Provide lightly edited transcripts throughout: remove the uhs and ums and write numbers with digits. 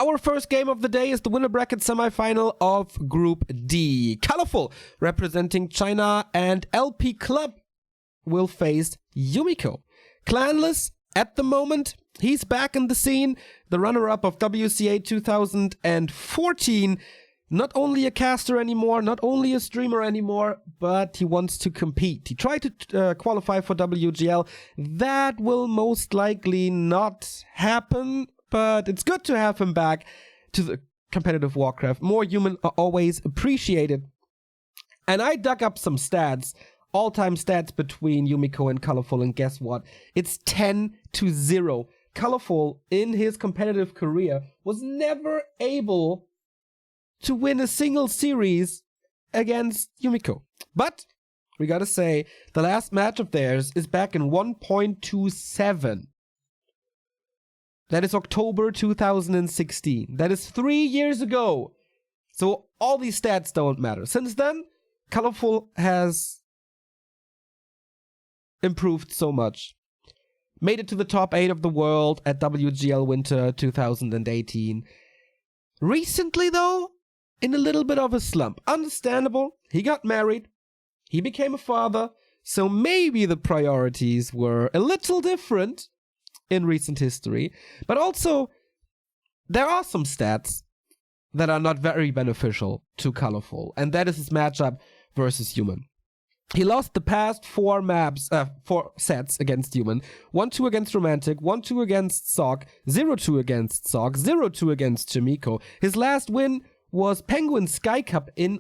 Our first game of the day is the Winnerbracket semifinal of Group D. Colorful, representing China, and LP Club will face Yumiko. Clanless, at the moment, he's back in the scene, the runner-up of WCA 2014. Not only a caster anymore, not only a streamer anymore, but he wants to compete. He tried to qualify for WGL. That will most likely not happen, but it's good to have him back to the competitive Warcraft. More human are always appreciated. And I dug up some stats, all-time stats between Yumiko and Colorful, and guess what? It's 10-0. Colorful, in his competitive career, was never able to win a single series against Yumiko. But we gotta say, the last match of theirs is back in 1.27. That is October 2016. That is 3 years ago. So all these stats don't matter. Since then, Colorful has improved so much. Made it to the top 8 of the world at WGL Winter 2018. Recently, though, in a little bit of a slump. Understandable. He got married. He became a father. So maybe the priorities were a little different in recent history. But also, there are some stats that are not very beneficial to Colorful. And that is his matchup versus Human. He lost the past 4 sets against Human. 1-2 against Romantic, 1-2 against Sock, 0-2 against Sock, 0-2 against Yumiko. His last win was Penguin Sky Cup in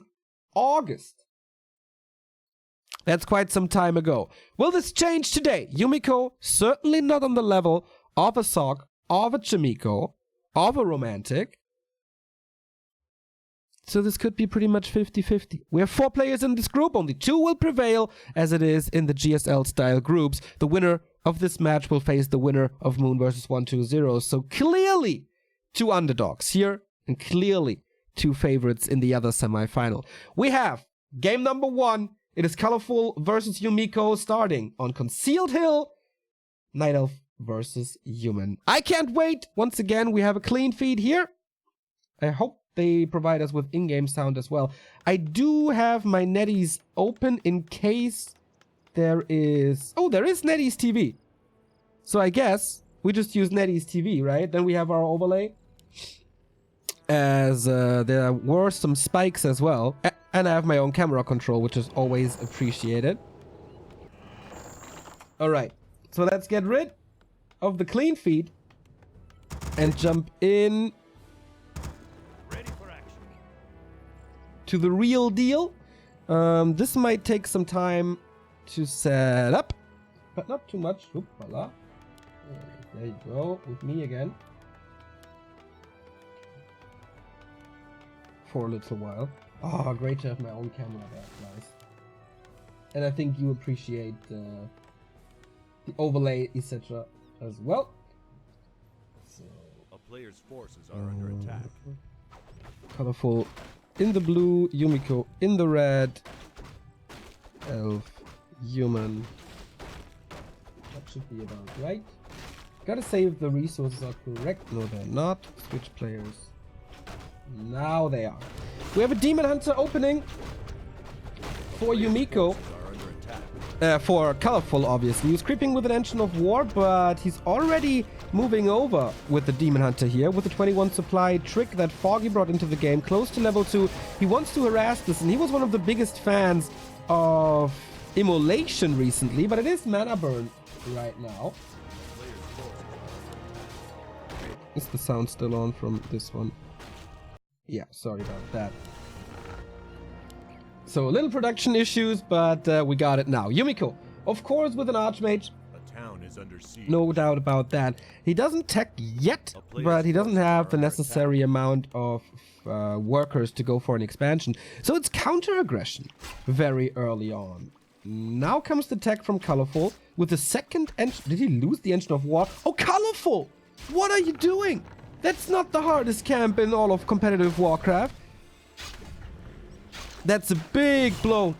August. That's quite some time ago. Will this change today? Yumiko, certainly not on the level of a Sock, of a Yumiko, of a Romantic. So this could be pretty much 50-50. We have 4 players in this group. Only 2 will prevail, as it is in the GSL-style groups. The winner of this match will face the winner of Moon versus 1-2-0. So clearly 2 underdogs here, and clearly 2 favorites in the other semi-final. We have game number 1. It is Colorful versus Yumiko, starting on Concealed Hill. Night Elf versus Human. I can't wait. Once again, we have a clean feed here. I hope they provide us with in-game sound as well. I do have my NetEase open in case there is... Oh, there is NetEase TV. So I guess we just use NetEase TV, right? Then we have our overlay. As there were some spikes as well. And I have my own camera control, which is always appreciated. Alright, so let's get rid of the clean feed and jump in to the real deal. This might take some time to set up, but not too much. Oop, voila. There you go, with me again. For a little while. Oh, great to have my own camera there, guys. And I think you appreciate the overlay, etc. as well. So, a player's forces are under attack. Colorful in the blue, Yumiko in the red, Elf, Human. That should be about right. Gotta say if the resources are correct. No, they're not. Switch players. Now they are. We have a Demon Hunter opening for Yumiko. For Colorful, obviously. He's creeping with an Engine of War, but he's already moving over with the Demon Hunter here with the 21 supply trick that Foggy brought into the game, close to level 2. He wants to harass this, and he was one of the biggest fans of Immolation recently, but it is mana burn right now. Is the sound still on from this one? Yeah, sorry about that. So a little production issues, but we got it now. Yumiko, of course, with an Archmage. A town is under siege. No doubt about that. He doesn't tech yet, but he doesn't have the necessary amount of workers to go for an expansion. So it's counter-aggression very early on. Now comes the tech from Colorful with the second engine. Did he lose the Engine of War? Oh, Colorful! What are you doing? That's not the hardest camp in all of competitive Warcraft. That's a big blow.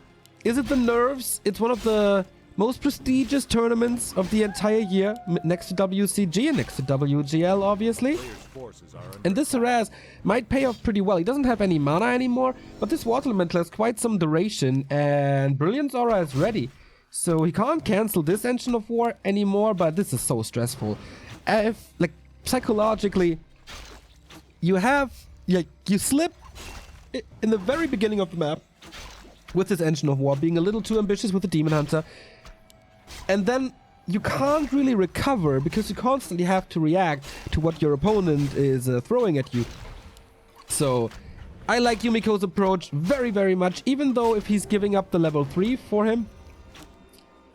Is it the nerves? It's one of the most prestigious tournaments of the entire year, next to WCG and next to WGL, obviously. Players' forces are under And this harass might pay off pretty well. He doesn't have any mana anymore, but this Water Elemental has quite some duration, and Brilliance Aura is ready. So he can't cancel this Engine of War anymore, but this is so stressful. If, like, psychologically, you slip in the very beginning of the map with this Engine of War, being a little too ambitious with the Demon Hunter, and then you can't really recover because you constantly have to react to what your opponent is throwing at you. So I like Yumiko's approach very, very much, even though if he's giving up the level 3 for him,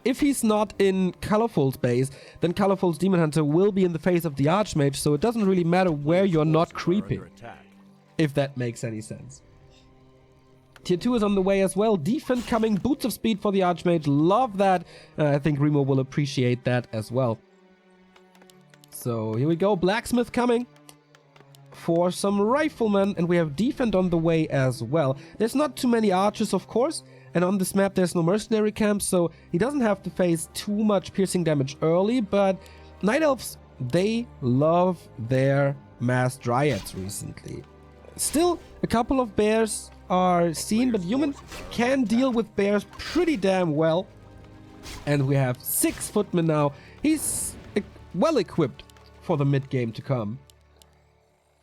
if he's not in Colorful's base, then Colorful's Demon Hunter will be in the face of the Archmage, so it doesn't really matter where you're not creeping, if that makes any sense. Tier 2 is on the way as well. Defend coming, Boots of Speed for the Archmage. Love that. I think Remo will appreciate that as well. So here we go. Blacksmith coming for some Riflemen. And we have Defend on the way as well. There's not too many archers, of course. And on this map, there's no mercenary camp. So he doesn't have to face too much piercing damage early. But Night Elves, they love their mass dryads recently. Still, a couple of bears are seen, but Human can deal with bears pretty damn well. And we have 6 footmen now. He's well equipped for the mid game to come.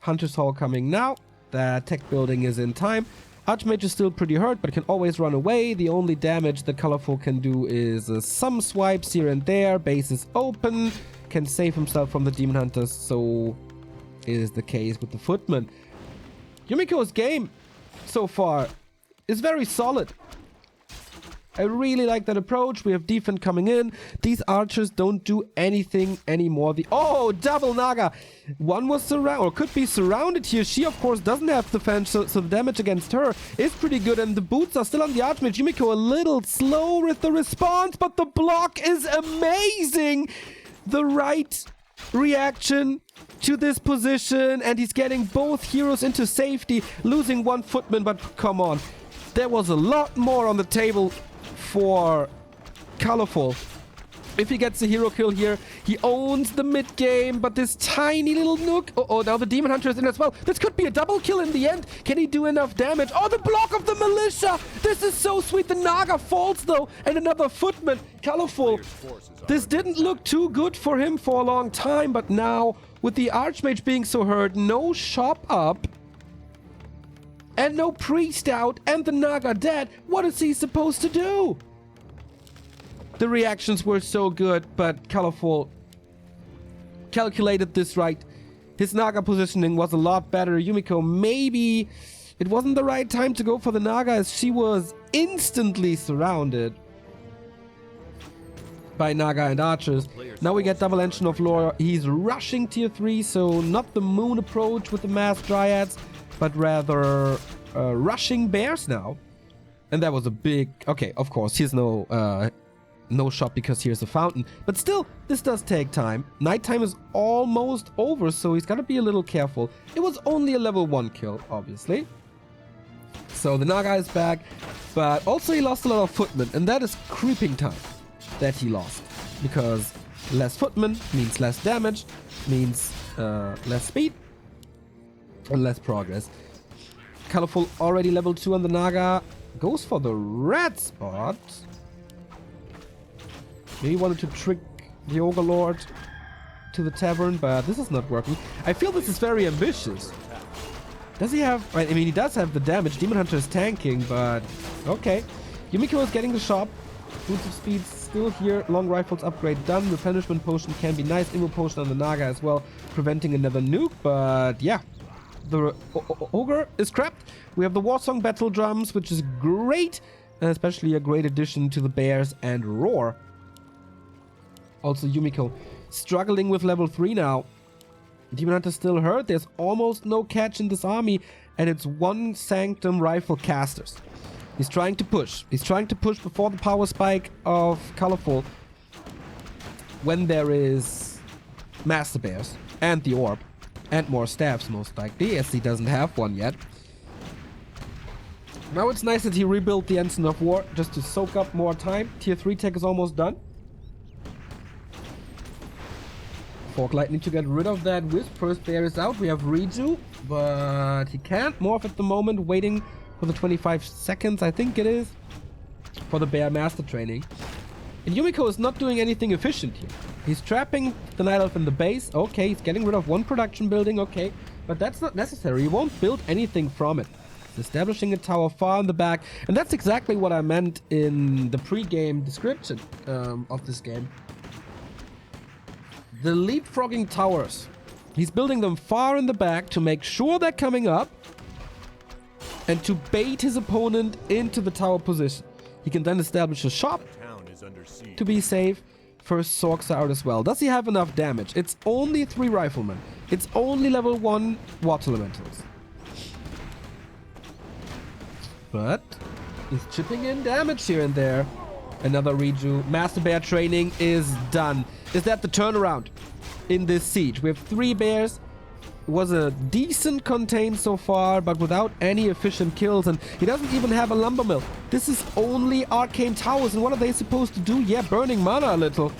Hunter's Hall coming now. The tech building is in time. Archmage is still pretty hurt, but can always run away. The only damage that Colorful can do is some swipes here and there. Base is open. Can save himself from the Demon Hunters. So is the case with the footman. Yumiko's game so far is very solid. I really like that approach. We have Defend coming in. These archers don't do anything anymore. Double Naga. One was surrounded, or could be surrounded here. She, of course, doesn't have defense, so the damage against her is pretty good. And the boots are still on the Archmage. Yumiko a little slow with the response, but the block is amazing. The right reaction to this position, and he's getting both heroes into safety, losing one footman, but come on. There was a lot more on the table for Colorful. If he gets a hero kill here, he owns the mid game, but this tiny little nook. Now the Demon Hunter is in as well. This could be a double kill in the end. Can he do enough damage? Oh, the block of the militia. This is so sweet. The Naga falls though, and another footman. Colorful. This didn't look too good for him for a long time, but now with the Archmage being so hurt, no shop up, and no priest out, and the Naga dead, what is he supposed to do? The reactions were so good, but Colorful calculated this right. His Naga positioning was a lot better. Yumiko, maybe it wasn't the right time to go for the Naga, as she was instantly surrounded by Naga and archers. Now we get double Engine of Lore. He's rushing tier 3, so not the moon approach with the mass dryads, but rather rushing bears now. And that was a big... Okay, of course, here's no shot because here's a fountain. But still, this does take time. Nighttime is almost over, so he's got to be a little careful. It was only a level 1 kill, obviously. So the Naga is back, but also he lost a lot of footmen, and that is creeping time that he lost. Because less footmen means less damage, means less speed, and less progress. Colorful already level 2 on the Naga. Goes for the red spot. Maybe wanted to trick the Ogre Lord to the tavern, but this is not working. I feel this is very ambitious. Does he have... I mean, he does have the damage. Demon Hunter is tanking, but... Okay. Yumiko is getting the shop. Boots of Speed still here. Long Rifles upgrade done. Replenishment Potion can be nice. Immo Potion on the Naga as well, preventing another nuke, but yeah. The Ogre is trapped. We have the Warsong Battle Drums, which is great, and especially a great addition to the Bears and Roar. Also Yumiko struggling with level 3 now. Demon Hunter still hurt. There's almost no catch in this army, and it's one Sanctum Rifle casters. He's trying to push. He's trying to push before the power spike of Colorful, when there is Master Bears and the Orb. And more staffs, most likely, as he doesn't have one yet. Now it's nice that he rebuilt the Ensign of War just to soak up more time. Tier 3 tech is almost done. Fork Lightning to get rid of that Wisp. First bear is out. We have Reju, but he can't morph at the moment, waiting for the 25 seconds, I think it is, for the bear master training. And Yumiko is not doing anything efficient here. He's trapping the Night Elf in the base. Okay, he's getting rid of one production building. Okay, but that's not necessary. He won't build anything from it. He's establishing a tower far in the back. And that's exactly what I meant in the pre-game description of this game. The leapfrogging towers. He's building them far in the back to make sure they're coming up and to bait his opponent into the tower position. He can then establish a shop to be safe. First Sorks are out as well. Does he have enough damage? It's only 3 riflemen. It's only level 1 water elementals. But he's chipping in damage here and there. Another Reju. Master Bear training is done. Is that the turnaround in this siege? We have 3 bears. It was a decent contain so far, but without any efficient kills. And he doesn't even have a lumber mill. This is only arcane towers. And what are they supposed to do? Yeah, burning mana a little.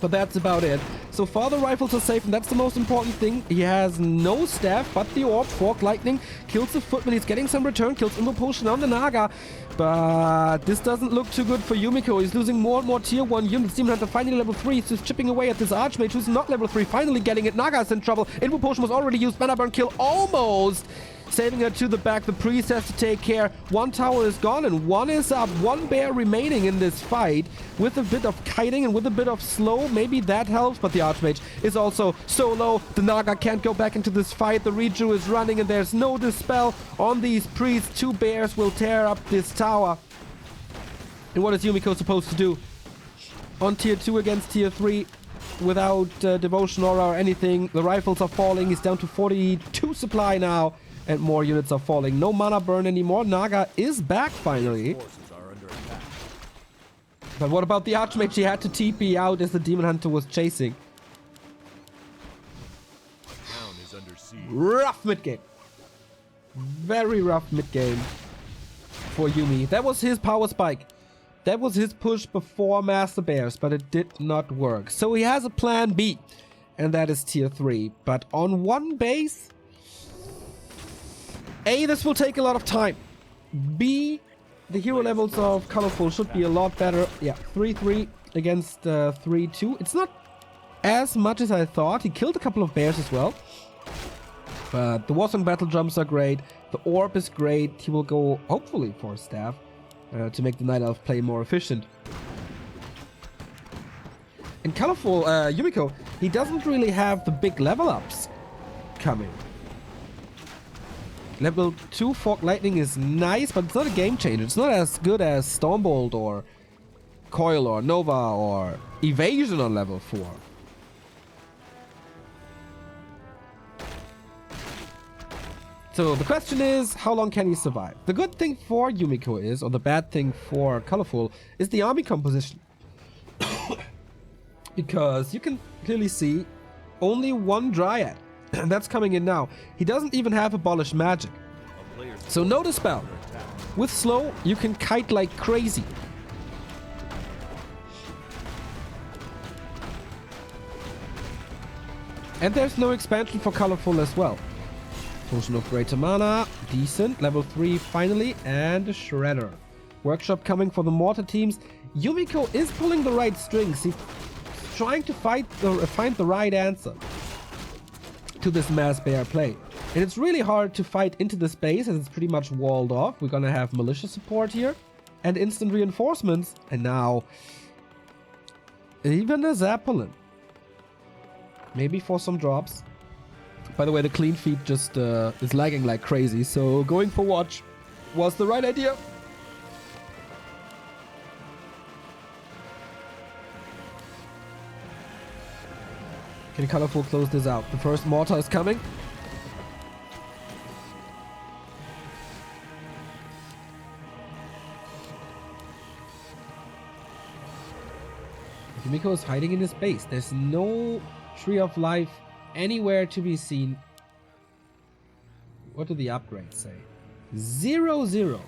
But that's about it. So far the rifles are safe, and that's the most important thing. He has no staff, but the orb, Fork Lightning, kills the footman. He's getting some return kills. Immo Potion on the Naga. But this doesn't look too good for Yumiko. He's losing more and more tier 1 units. Demon Hunter finally level 3. He's just chipping away at this Archmage who's not level 3. Finally getting it. Naga is in trouble. Immo Potion was already used. Mana burn kill almost. Saving her to the back. The priest has to take care. 1 tower is gone and 1 is up. 1 bear remaining in this fight with a bit of kiting and with a bit of slow. Maybe that helps, but the Archmage is also so low. The Naga can't go back into this fight. The Reju is running and there's no dispel on these priests. 2 bears will tear up this tower. And what is Yumiko supposed to do? On tier 2 against tier 3 without Devotion Aura or anything. The rifles are falling. He's down to 42 supply now. And more units are falling. No mana burn anymore. Naga is back finally. But what about the Archmage? He had to TP out as the Demon Hunter was chasing. Rough mid-game. Very rough mid-game for Yumi. That was his power spike. That was his push before Master Bears, but it did not work. So he has a plan B, and that is tier 3. But on 1 base... A, this will take a lot of time. B, the hero levels of Colorful should be a lot better. Yeah, 3-3 against 3-2. It's not as much as I thought. He killed a couple of bears as well. But the Warsong battle jumps are great. The orb is great. He will go, hopefully, for a staff to make the Night Elf play more efficient. In Colorful, Yumiko, he doesn't really have the big level ups coming. Level 2 Fork Lightning is nice, but it's not a game changer. It's not as good as Stormbolt or Coil or Nova or Evasion on level 4. So the question is, how long can he survive? The good thing for Yumiko is, or the bad thing for Colorful, is the army composition. Because you can clearly see only 1 Dryad. And that's coming in now. He doesn't even have Abolish Magic. So no Dispel. With slow, you can kite like crazy. And there's no expansion for Colorful as well. Potion of Greater Mana. Decent. Level 3 finally. And a Shredder. Workshop coming for the Mortar teams. Yumiko is pulling the right strings. He's trying to find the right answer to this mass bear play. And it's really hard to fight into the space as it's pretty much walled off. We're gonna have militia support here and instant reinforcements. And now even a Zeppelin. Maybe for some drops. By the way, the clean feed just is lagging like crazy. So going for watch was the right idea. Can Colorful close this out? The first mortar is coming. Yumiko is hiding in his base. There's no Tree of Life anywhere to be seen. What do the upgrades say? 0-0.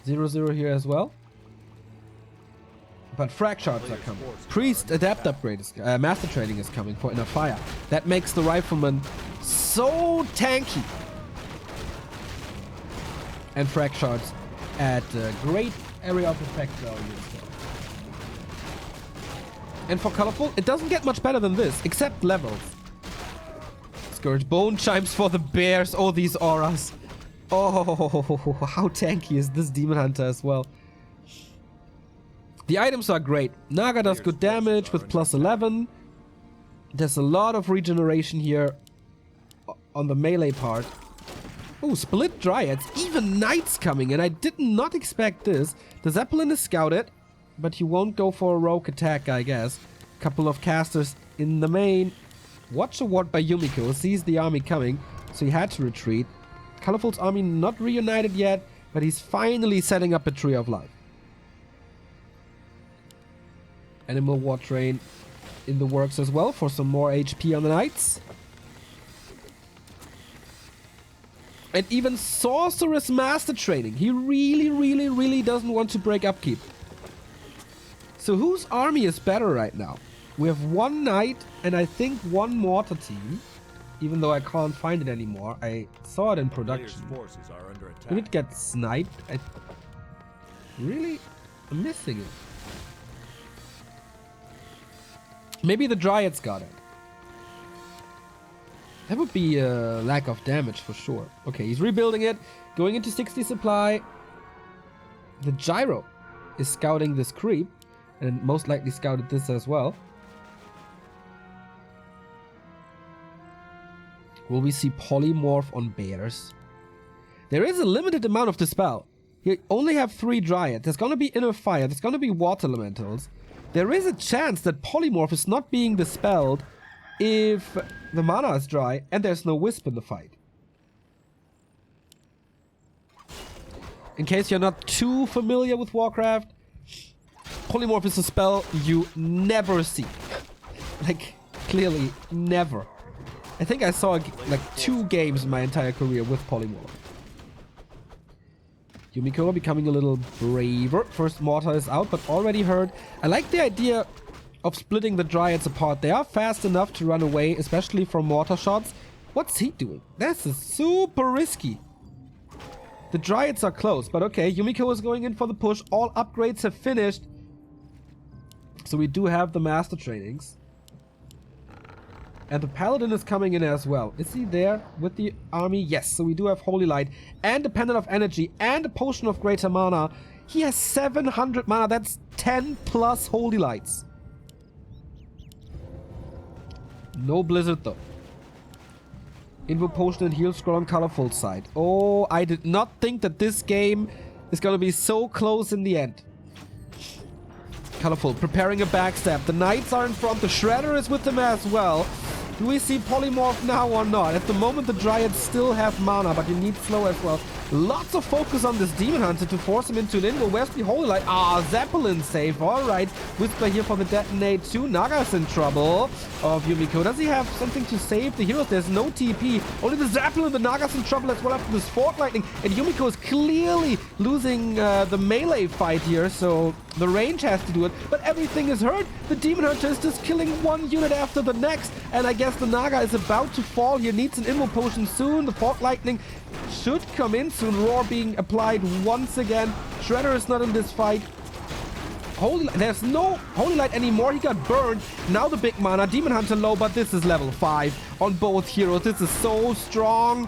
0-0 here as well. But frag shards are coming. Priest adapt upgrade is, master training is coming for inner fire. That makes the rifleman so tanky. And frag shards add great area of effect value. And for colorful, it doesn't get much better than this, except levels. Scourge bone chimes for the bears. Oh, these auras. Oh, how tanky is this demon hunter as well. The items are great. Naga does good damage with plus 11. There's a lot of regeneration here on the melee part. Oh, split dryads. Even knights coming, and I did not expect this. The Zeppelin is scouted, but he won't go for a rogue attack, I guess. Couple of casters in the main. Watch a ward by Yumiko. Sees the army coming, so he had to retreat. Colorful's army not reunited yet, but he's finally setting up a Tree of Life. Animal War Train in the works as well for some more HP on the knights. And even Sorceress Master Training. He really doesn't want to break upkeep. So whose army is better right now? We have one knight and I think one mortar team. Even though I can't find it anymore. I saw it in production. Did it get sniped? I'm missing it. Maybe the Dryads got it. That would be a lack of damage for sure. Okay, he's rebuilding it. Going into 60 supply. The Gyro is scouting this creep. And most likely scouted this as well. Will we see Polymorph on bears? There is a limited amount of Dispel. You only have 3 Dryads. There's gonna be Inner Fire. There's gonna be Water Elementals. There is a chance that Polymorph is not being dispelled if the mana is dry and there's no Wisp in the fight. In case you're not too familiar with Warcraft, Polymorph is a spell you never see. Like, clearly, never. I think I saw like 2 games in my entire career with Polymorph. Yumiko becoming a little braver. First mortar is out, but already hurt. I like the idea of splitting the Dryads apart. They are fast enough to run away, especially from mortar shots. What's he doing? This is super risky. The Dryads are close, but okay. Yumiko is going in for the push. All upgrades have finished. So we do have the master trainings. And the Paladin is coming in as well. Is he there with the army? Yes, so we do have Holy Light and a Pendant of Energy and a Potion of Greater Mana. He has 700 mana. That's 10 plus Holy Lights. No Blizzard though. Invo Potion and Heal Scroll on Colorful side. Oh, I did not think that this game is going to be so close in the end. Colorful preparing a backstab. The Knights are in front. The Shredder is with them as well. Do we see Polymorph now or not? At the moment, the Dryads still have mana, but you need slow as well. Lots of focus on this Demon Hunter to force him into an invo. Where's the Holy Light? Ah, Zeppelin safe. All right. Whisper here for the detonate too. Naga's in trouble of Yumiko. Does he have something to save the heroes? There's no TP. Only the Zeppelin. The Naga's in trouble as well after this Fort Lightning. And Yumiko is clearly losing the melee fight here, so the range has to do it. But everything is hurt. The Demon Hunter is just killing one unit after the next. And I guess the Naga is about to fall here. Needs an invo potion soon. The Fort Lightning should come in soon. Roar being applied once again. Shredder is not in this fight. There's no Holy Light anymore. He got burned. Now the big mana. Demon Hunter low, but this is level 5 on both heroes. This is so strong.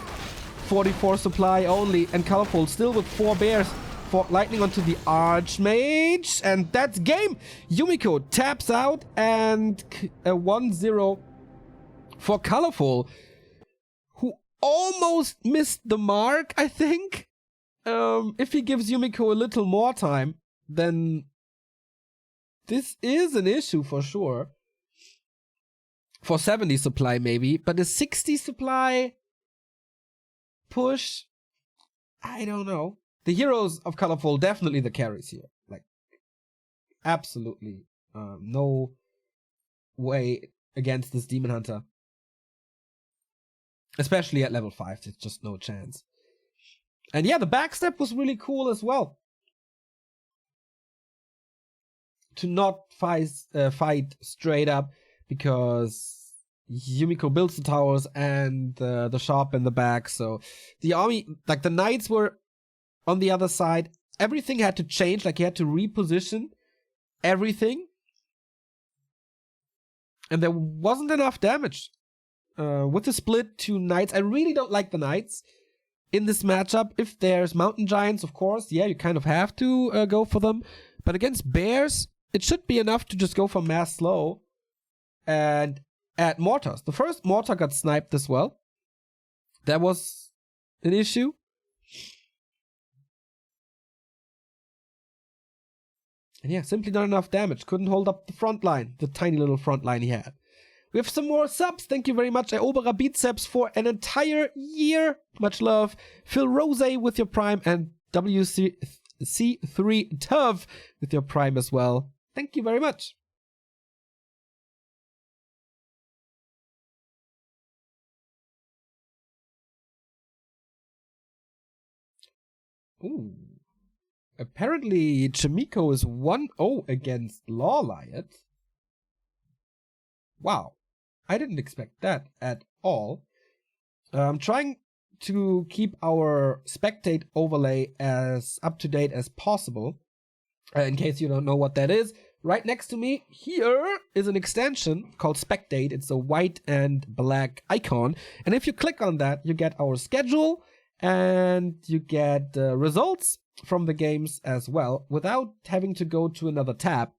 44 supply only. And Colorful still with 4 bears. Fort Lightning onto the Archmage. And that's game. Yumiko taps out. And a 1-0 for Colorful, who almost missed the mark, I think. If he gives Yumiko a little more time, then this is an issue for sure. For 70 supply maybe, but a 60 supply push, I don't know. The heroes of Colorful, definitely the carries here. Like, absolutely no way against this Demon Hunter. Especially at level 5, there's just no chance. And yeah, the backstep was really cool as well. to not fight straight up because Yumiko builds the towers and the shop in the back. So the army, like the knights were on the other side. Everything had to change, like he had to reposition everything. And there wasn't enough damage. With the split to knights, I really don't like the knights in this matchup. If there's mountain giants, of course, yeah, you kind of have to go for them. But against bears, it should be enough to just go for mass slow and add mortars. The first mortar got sniped as well. That was an issue. And yeah, simply not enough damage. Couldn't hold up the front line, the tiny little front line he had. We have some more subs. Thank you very much, Eroberer Bizeps, for an entire year. Much love. Phil Rose with your Prime and WC3 Tuv with your Prime as well. Thank you very much. Ooh. Apparently, Yumiko is 1-0 against Lawliot. Wow. I didn't expect that at all. I'm trying to keep our spectate overlay as up to date as possible. In case you don't know what that is, right next to me here is an extension called Spectate. It's a white and black icon. And if you click on that, you get our schedule and you get the results from the games as well without having to go to another tab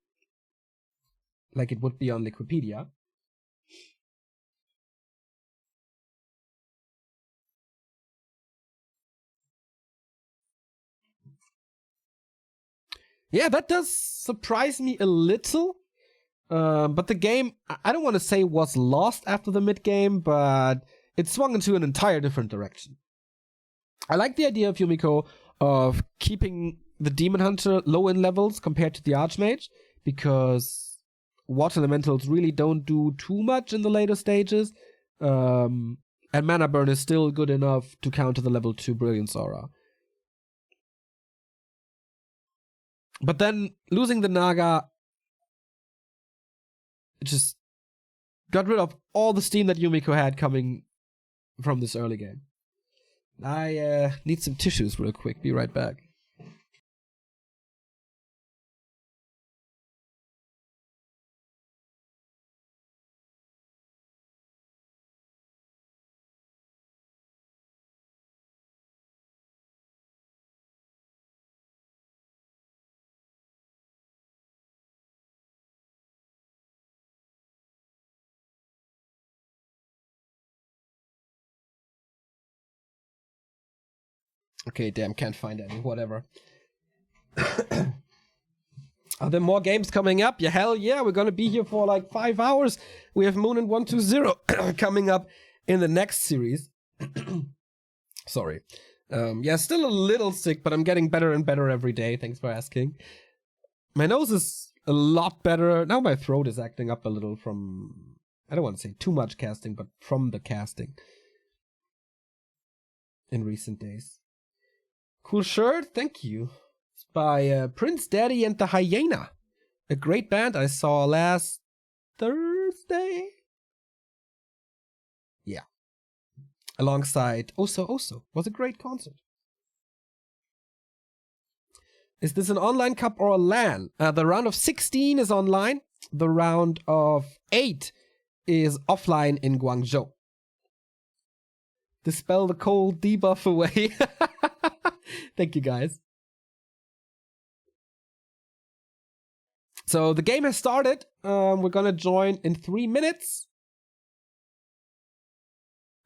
like it would be on Wikipedia. Yeah, that does surprise me a little. But the game, I don't want to say was lost after the mid-game, but it swung into an entire different direction. I like the idea of Yumiko of keeping the Demon Hunter low in levels compared to the Archmage, because Water Elementals really don't do too much in the later stages, and Mana Burn is still good enough to counter the level 2 Brilliance Aura. But then losing the Naga, it just got rid of all the steam that Yumiko had coming from this early game. I need some tissues real quick. Be right back. Okay, damn, can't find any. Whatever. Are there more games coming up? Yeah, hell yeah, we're gonna be here for like 5 hours. We have Moon and 120 coming up in the next series. Sorry. Yeah, still a little sick, but I'm getting better and better every day. Thanks for asking. My nose is a lot better. Now my throat is acting up a little from, I don't want to say too much casting, but from the casting in recent days. Cool shirt, thank you. It's by Prince Daddy and the Hyena. A great band I saw last Thursday. Yeah. Alongside Oso Oso. Was a great concert. Is this an online cup or a LAN? The round of 16 is online. The round of 8 is offline in Guangzhou. Dispel the cold debuff away. Thank you, guys. So the game has started. We're gonna join in 3 minutes.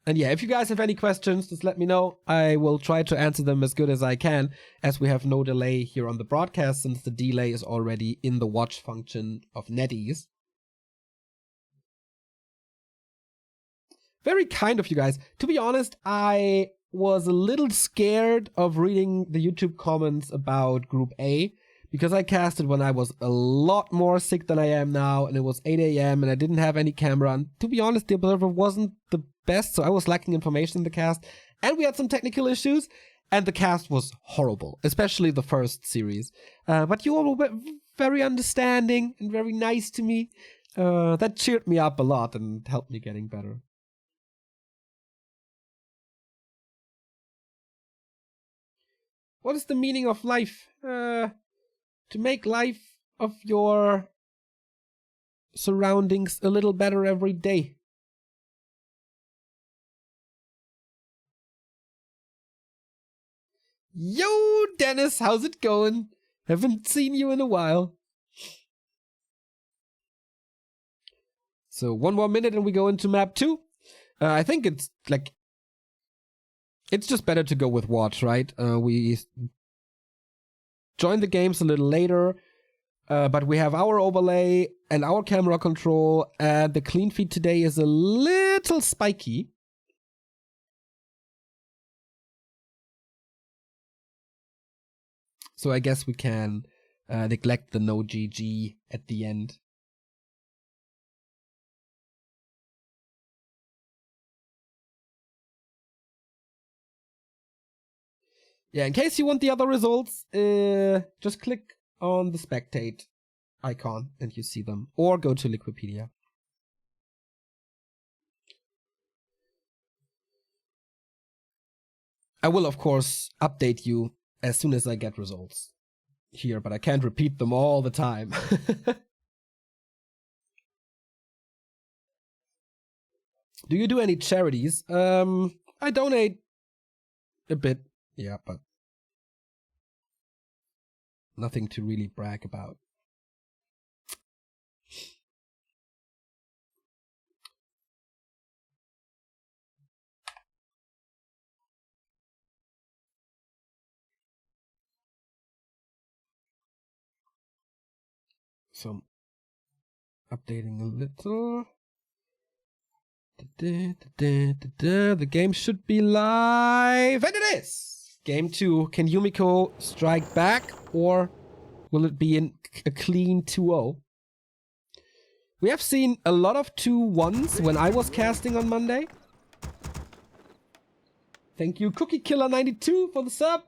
And yeah, if you guys have any questions, just let me know. I will try to answer them as good as I can, as we have no delay here on the broadcast, since the delay is already in the watch function of NetEase. Very kind of you guys. To be honest, I was a little scared of reading the YouTube comments about Group A, because I casted when I was a lot more sick than I am now, and it was 8 a.m. and I didn't have any camera, and to be honest, the Observer wasn't the best, so I was lacking information in the cast, and we had some technical issues, and the cast was horrible, especially the first series. But you all were very understanding and very nice to me. That cheered me up a lot and helped me getting better. What is the meaning of life? To make life of your surroundings a little better every day. Yo, Dennis, how's it going? Haven't seen you in a while. So 1 more minute and we go into map 2. I think it's like... It's just better to go with watch, right? We join the games a little later, but we have our overlay and our camera control, and the clean feed today is a little spiky. So I guess we can neglect the no GG at the end. Yeah, in case you want the other results, just click on the spectate icon and you see them. Or go to Liquipedia. I will, of course, update you as soon as I get results here, but I can't repeat them all the time. Do you do any charities? I donate a bit. Yeah, but nothing to really brag about. So, updating a little. The game should be live, and it is! Game 2, can Yumiko strike back, or will it be a clean 2-0? We have seen a lot of 2-1s when I was casting on Monday. Thank you, Cookie Killer 92 for the sub.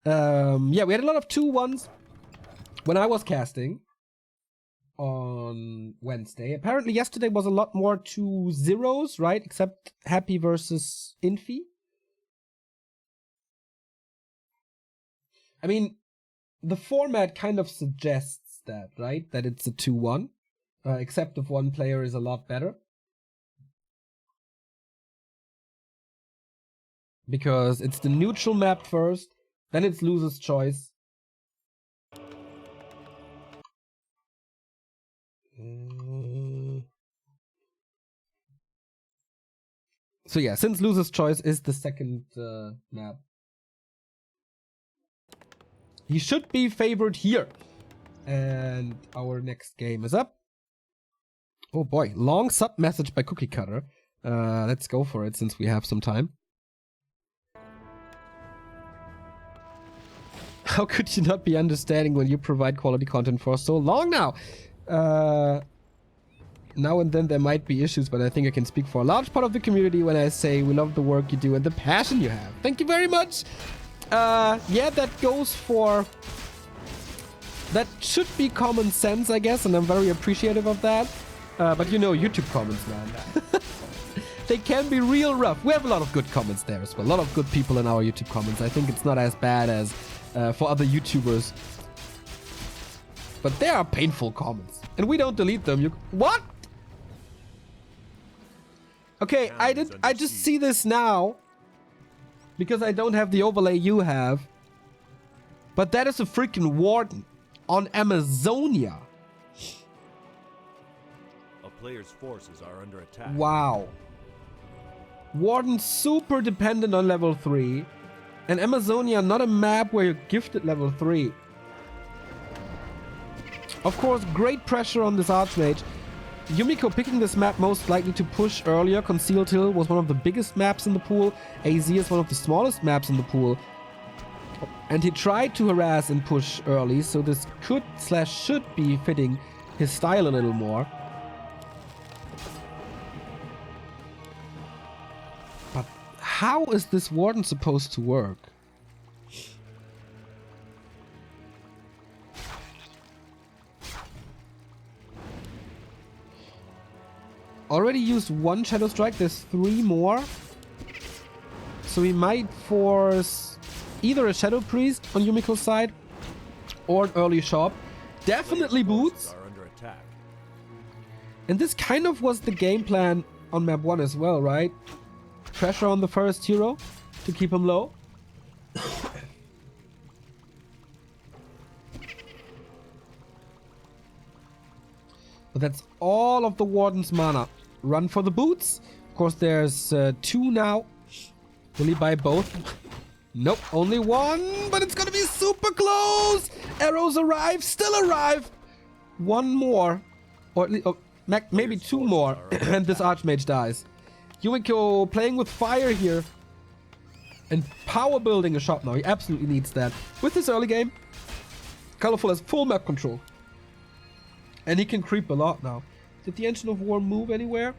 Yeah, we had a lot of 2-1s when I was casting on Wednesday. Apparently yesterday was a lot more 2-0s, right? Except Happy versus Infi. I mean, the format kind of suggests that, right? That it's a 2-1. Except if one player is a lot better. Because it's the neutral map first, then it's loser's choice. So yeah, since loser's choice is the second map, he should be favored here. And our next game is up. Oh boy, long sub message by Cookie Cutter. Let's go for it since we have some time. How could you not be understanding when you provide quality content for so long now? Now and then there might be issues, but I think I can speak for a large part of the community when I say we love the work you do and the passion you have. Thank you very much. Yeah, that goes for... That should be common sense, I guess, and I'm very appreciative of that. But you know, YouTube comments, man. They can be real rough. We have a lot of good comments there as well. A lot of good people in our YouTube comments. I think it's not as bad as for other YouTubers. But there are painful comments. And we don't delete them. What? Okay, I just see this now. Because I don't have the overlay you have. But that is a freaking warden on Amazonia. A player's forces are under attack. Wow. Warden super dependent on level 3. And Amazonia not a map where you're gifted level 3. Of course, great pressure on this Archmage. Yumiko picking this map most likely to push earlier. Concealed Hill was one of the biggest maps in the pool. AZ is one of the smallest maps in the pool. And he tried to harass and push early, so this could/should be fitting his style a little more. But how is this warden supposed to work? already used one Shadow Strike. There's 3 more. So he might force either a Shadow Priest on Yumiko's side or an early shop. Definitely boots. Are under attack. And this kind of was the game plan on map 1 as well, right? Pressure on the first hero to keep him low. But that's all of the Warden's mana. Run for the boots. Of course, there's 2 now. Will he buy both? Nope, only 1, but it's gonna be super close. Arrows arrive, still arrive. 1 more, or at least maybe 2 more, and this Archmage dies. Yumiko playing with fire here and power building a shop now. He absolutely needs that. With this early game, Colorful has full map control. And he can creep a lot now. Did the Engine of War move anywhere?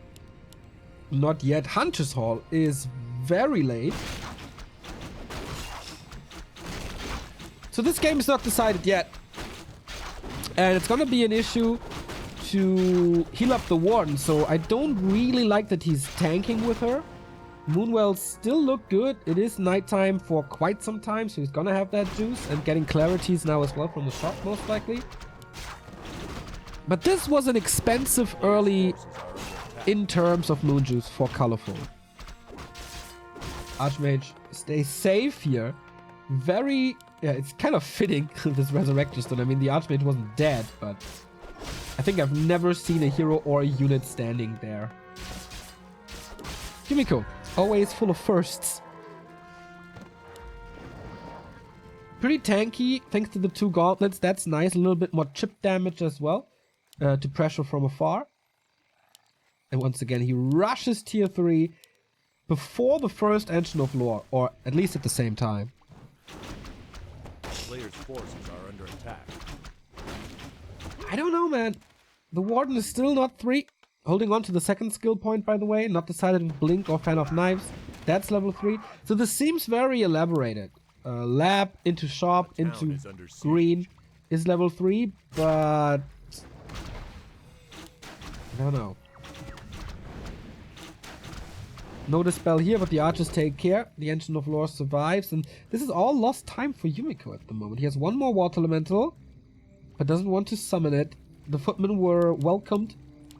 Not yet. Hunter's Hall is very late. So this game is not decided yet. And it's gonna be an issue to heal up the Warden. So I don't really like that he's tanking with her. Moonwells still look good. It is nighttime for quite some time, so he's gonna have that juice. And getting clarities now as well from the shop, most likely. But this was an expensive early in terms of moon juice for Colorful. Archmage stays safe here. Very... yeah, it's kind of fitting, this Resurrection Stone. I mean, the Archmage wasn't dead, but I think I've never seen a hero or a unit standing there. Yumiko, always full of firsts. Pretty tanky, thanks to the 2 gauntlets. That's nice. A little bit more chip damage as well. To pressure from afar. And once again, he rushes tier 3 before the first Engine of Lore, or at least at the same time. Players' forces are under attack. I don't know, man. The Warden is still not 3. Holding on to the second skill point, by the way. Not decided with Blink or Fan of Knives. That's level 3. So this seems very elaborated. Lab into shop into green is level 3, but... I don't know. No dispel here, but the archers take care. The Engine of Lore survives, and this is all lost time for Yumiko at the moment. He has 1 more Water Elemental, but doesn't want to summon it. The footmen were welcomed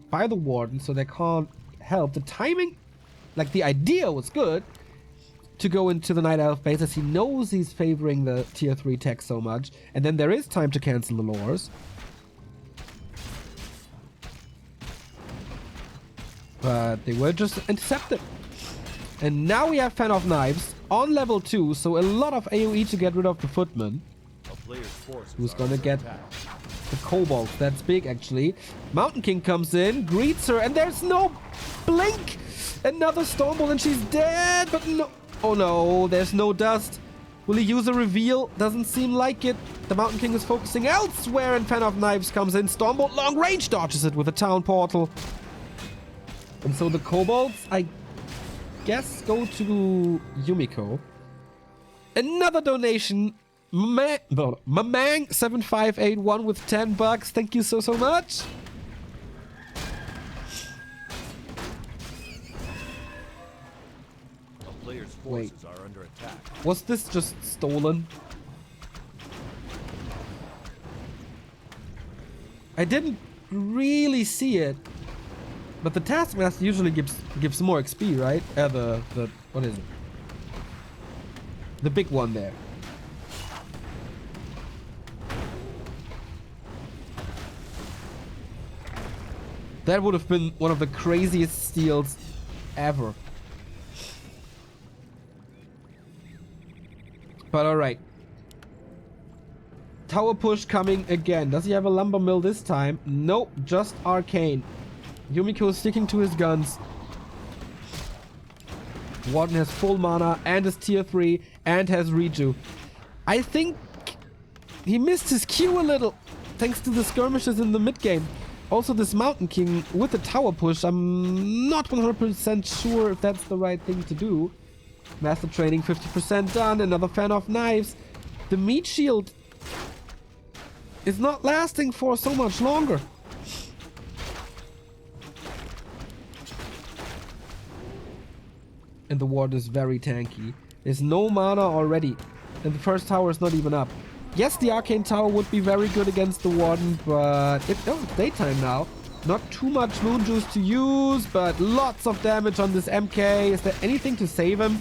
by the Warden, so they can't help. The timing, like the idea was good, to go into the Night Elf base, as he knows he's favoring the tier 3 tech so much, and then there is time to cancel the lores. But they were just intercepted. And now we have Fan of Knives on level 2, so a lot of AoE to get rid of the footman. Who's gonna get the kobolds? That's big, actually. Mountain King comes in, greets her, and there's no blink! Another Stormbolt and she's dead, but no... oh no, there's no dust. Will he use a reveal? Doesn't seem like it. The Mountain King is focusing elsewhere, and Fan of Knives comes in. Stormbolt long range dodges it with a town portal. And so the kobolds, I guess, go to Yumiko. Another donation. Mamang7581 with 10 bucks. Thank you so much. A player's forces are under attack. Was this just stolen? I didn't really see it. But the Taskmaster usually gives more XP, right? What is it? The big one there. That would have been one of the craziest steals ever. But alright. Tower push coming again. Does he have a lumber mill this time? Nope, just arcane. Yumiko is sticking to his guns. Warden has full mana and is tier 3 and has reju. I think he missed his Q a little thanks to the skirmishes in the mid game. Also this Mountain King with the tower push, I'm not 100% sure if that's the right thing to do. Master training 50% done, another Fan of Knives. The meat shield is not lasting for so much longer. And the Warden is very tanky. There's no mana already. And the first tower is not even up. Yes, the Arcane Tower would be very good against the Warden, but it's daytime now. Not too much Moon Juice to use, but lots of damage on this MK. Is there anything to save him?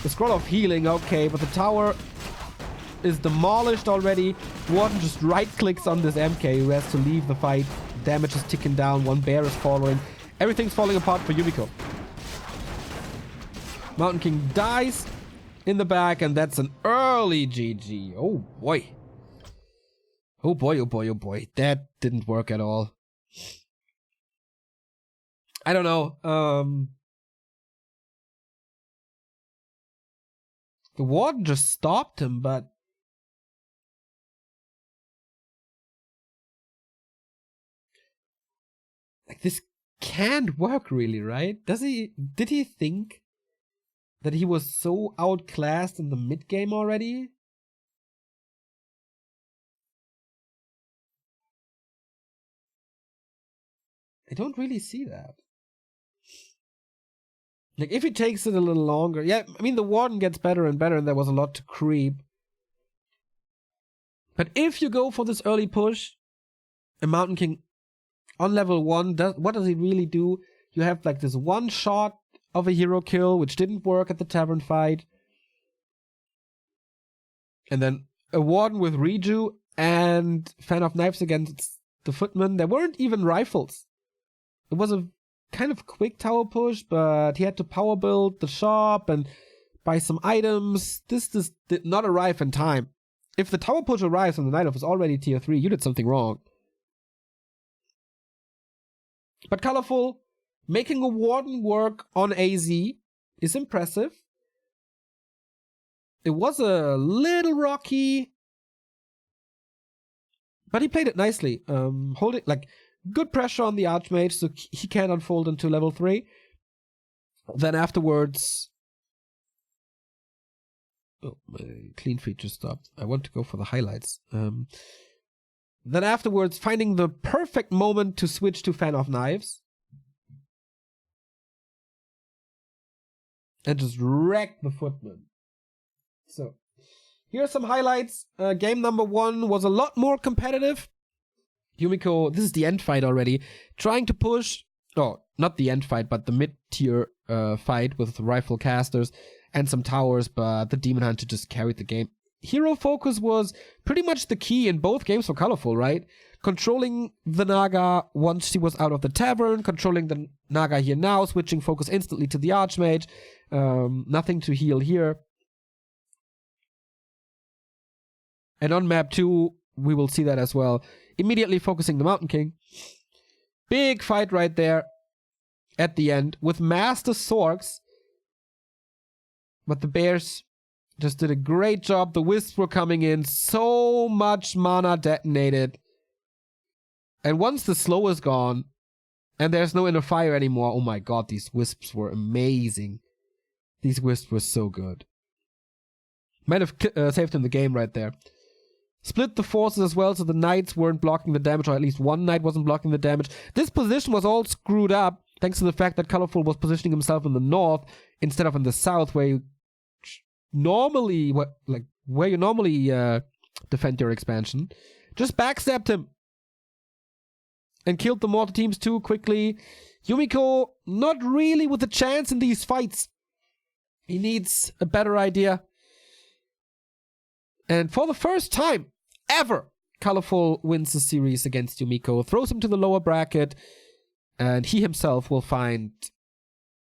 The Scroll of Healing, okay, but the tower is demolished already. Warden just right-clicks on this MK who has to leave the fight. Damage is ticking down. One bear is falling. Everything's falling apart for Yumiko. Mountain King dies in the back, and that's an early GG. Oh boy. Oh boy, oh boy, oh boy. That didn't work at all. I don't know. The Warden just stopped him, but like this can't work really, right? Did he think that he was so outclassed in the mid game already? I don't really see that. Like, if he takes it a little longer... Yeah, I mean, the Warden gets better and better, and there was a lot to creep. But if you go for this early push, a Mountain King on level 1, what does he really do? You have, like, this one shot of a hero kill, which didn't work at the Tavern fight. And then a Warden with Reju and Fan of Knives against the Footman. There weren't even rifles. It was a kind of quick tower push, but he had to power build the shop and buy some items. This did not arrive in time. If the tower push arrives when the Night Elf is already tier 3, you did something wrong. But Colorful, making a Warden work on AZ is impressive. It was a little rocky, but he played it nicely. Holding, like, good pressure on the Archmage, so he can unfold into level 3. Then afterwards... Oh, my clean feed just stopped. I want to go for the highlights. Then afterwards, finding the perfect moment to switch to Fan of Knives. And just wreck the Footman. So, here are some highlights. Game number 1 was a lot more competitive. Yumiko, this is the end fight already, trying to push, oh, not the end fight, but the mid-tier fight with rifle casters and some towers, but the Demon Hunter just carried the game. Hero focus was pretty much the key in both games for Colorful, right? Controlling the Naga once she was out of the Tavern, controlling the Naga here now, switching focus instantly to the Archmage, nothing to heal here. And on map 2, we will see that as well. Immediately focusing the Mountain King. Big fight right there at the end with Master Sorks. But the Bears just did a great job. The Wisps were coming in. So much mana detonated. And once the slow is gone and there's no inner fire anymore, oh my god, these Wisps were amazing. These Wisps were so good. Might have saved him the game right there. Split the forces as well, so the knights weren't blocking the damage, or at least one knight wasn't blocking the damage. This position was all screwed up, thanks to the fact that Colorful was positioning himself in the north instead of in the south, where you normally defend your expansion. Just backstabbed him and killed the mortar teams too quickly. Yumiko not really with a chance in these fights. He needs a better idea. And for the first time ever, Colorful wins the series against Yumiko, throws him to the lower bracket, and he himself will find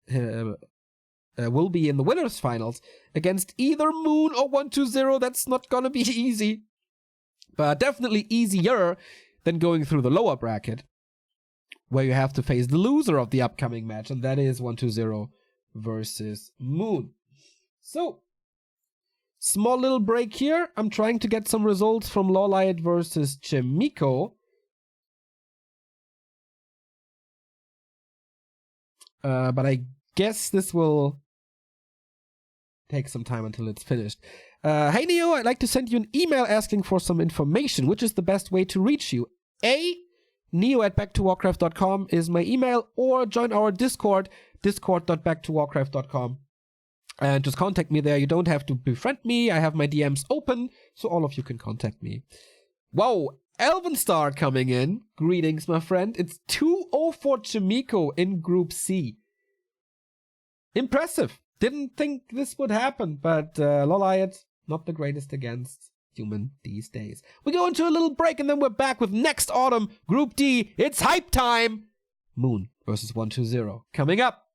will be in the winners finals against either Moon or 120. That's not gonna be easy, but definitely easier than going through the lower bracket, where you have to face the loser of the upcoming match, and that is 120 versus Moon. So, small little break here. I'm trying to get some results from Lawlight versus Yumiko. But I guess this will take some time until it's finished. Hey Neo, I'd like to send you an email asking for some information. Which is the best way to reach you? Neo@backtowwarcraft.com is my email, or join our Discord, discord.backtowwarcraft.com. And just contact me there. You don't have to befriend me. I have my DMs open, so all of you can contact me. Whoa, Elven Star coming in. Greetings, my friend. It's 2-0 for Yumiko in Group C. Impressive. Didn't think this would happen, but Loliot, not the greatest against human these days. We go into a little break and then we're back with next autumn, Group D. It's hype time. Moon versus 120 coming up.